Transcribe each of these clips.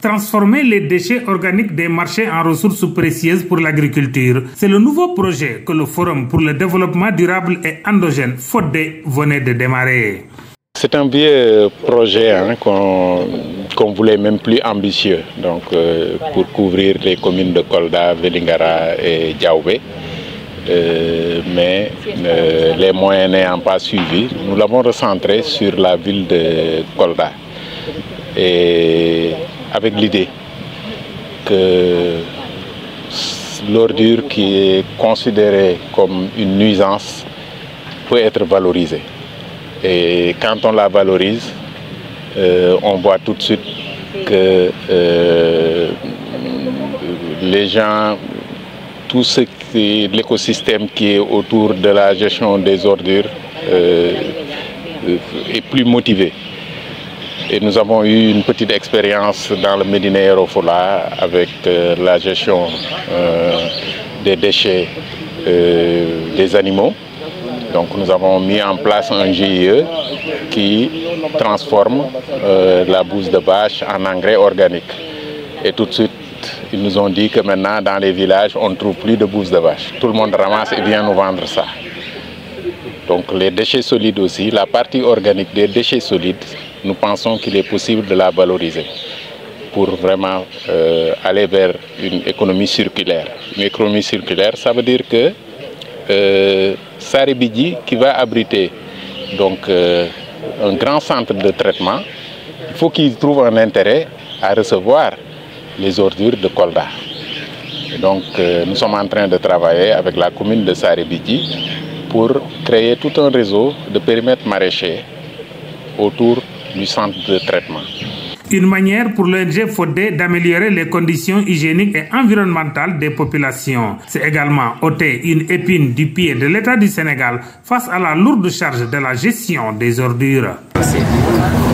Transformer les déchets organiques des marchés en ressources précieuses pour l'agriculture, c'est le nouveau projet que le Forum pour le développement durable et endogène FODDE venait de démarrer. C'est un vieux projet qu'on voulait même plus ambitieux, donc pour couvrir les communes de Kolda, Vélingara et Diaoubé. Mais les moyens n'ayant pas suivi, nous l'avons recentré sur la ville de Kolda. Et avec l'idée que l'ordure qui est considérée comme une nuisance peut être valorisée. Et quand on la valorise, on voit tout de suite que les gens, tout ce qui est l'écosystème qui est autour de la gestion des ordures est plus motivé. Et nous avons eu une petite expérience dans le Médina Yoro Fula avec la gestion des déchets des animaux. Donc nous avons mis en place un GIE qui transforme la bouse de vache en engrais organique. Et tout de suite, ils nous ont dit que maintenant dans les villages, on ne trouve plus de bouse de vache. Tout le monde ramasse et vient nous vendre ça. Donc les déchets solides aussi, la partie organique des déchets solides, nous pensons qu'il est possible de la valoriser pour vraiment aller vers une économie circulaire. Une économie circulaire, ça veut dire que Saribidji, qui va abriter donc, un grand centre de traitement, il faut qu'il trouve un intérêt à recevoir les ordures de Kolda. Et donc nous sommes en train de travailler avec la commune de Saribidji pour créer tout un réseau de périmètres maraîchers autour du centre de traitement. Une manière pour l'ONG FODDE d'améliorer les conditions hygiéniques et environnementales des populations. C'est également ôter une épine du pied de l'État du Sénégal face à la lourde charge de la gestion des ordures.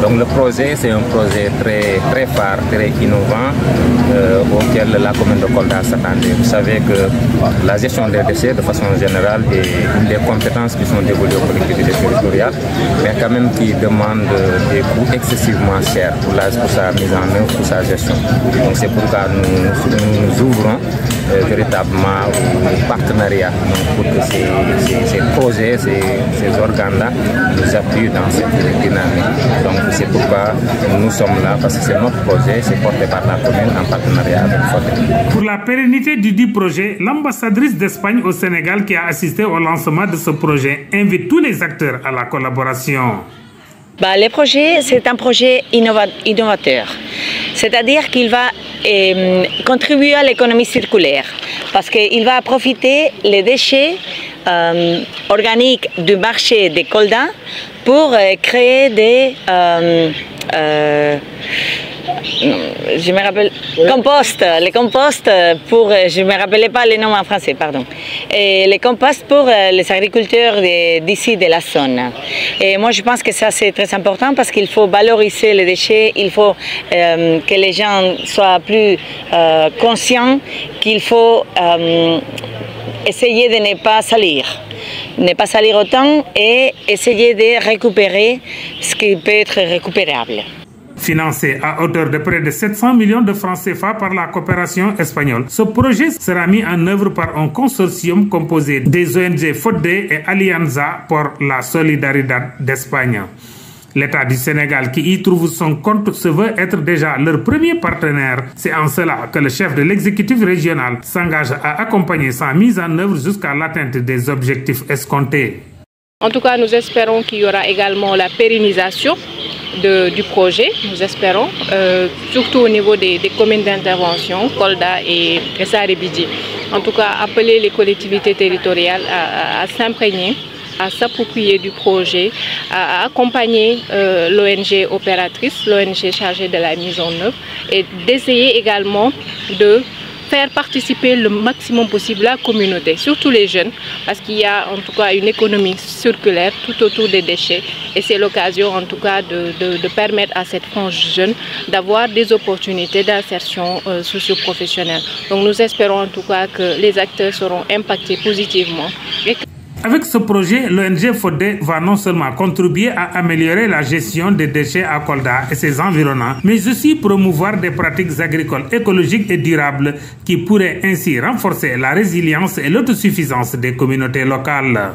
Donc le projet, c'est un projet très phare, très innovant auquel la commune de Kolda s'attendait. Vous savez que la gestion des déchets, de façon générale, est une des compétences qui sont dévolues aux collectivités territoriales, mais quand même qui demande des coûts excessivement chers pour sa mise en œuvre, pour sa gestion. Donc c'est pourquoi nous ouvrons véritablement au partenariat pour que ces projets, ces organes-là nous appuient dans cette dynamique. Donc c'est pourquoi nous sommes là, parce que c'est notre projet, c'est porté par la commune en partenariat avec FODDE. Pour la pérennité du projet, l'ambassadrice d'Espagne au Sénégal qui a assisté au lancement de ce projet invite tous les acteurs à la collaboration. Le projet, c'est un projet innovateur, c'est-à-dire qu'il va contribuer à l'économie circulaire parce qu'il va profiter les déchets organiques du marché de Kolda pour créer des je me rappelle, les composts pour, je ne me rappelais pas les noms en français, pardon. Et les composts pour les agriculteurs d'ici, de la zone. Et moi je pense que ça c'est très important parce qu'il faut valoriser les déchets, il faut que les gens soient plus conscients qu'il faut essayer de ne pas salir autant et essayer de récupérer ce qui peut être récupérable. Financé à hauteur de près de 700 millions de francs CFA par la coopération espagnole, ce projet sera mis en œuvre par un consortium composé des ONG FODDE et Alianza pour la Solidaridad d'Espagne. L'État du Sénégal qui y trouve son compte se veut être déjà leur premier partenaire. C'est en cela que le chef de l'exécutif régional s'engage à accompagner sa mise en œuvre jusqu'à l'atteinte des objectifs escomptés. En tout cas, nous espérons qu'il y aura également la pérennisation du projet, nous espérons, surtout au niveau des communes d'intervention, Kolda et Saribidji. En tout cas, appeler les collectivités territoriales à s'imprégner, à s'approprier du projet, à accompagner l'ONG opératrice, l'ONG chargée de la mise en œuvre et d'essayer également de faire participer le maximum possible la communauté, surtout les jeunes, parce qu'il y a en tout cas une économie circulaire tout autour des déchets et c'est l'occasion en tout cas de permettre à cette frange jeune d'avoir des opportunités d'insertion socio-professionnelle. Donc nous espérons en tout cas que les acteurs seront impactés positivement. Avec ce projet, l'ONG FODDE va non seulement contribuer à améliorer la gestion des déchets à Kolda et ses environnants, mais aussi promouvoir des pratiques agricoles écologiques et durables qui pourraient ainsi renforcer la résilience et l'autosuffisance des communautés locales.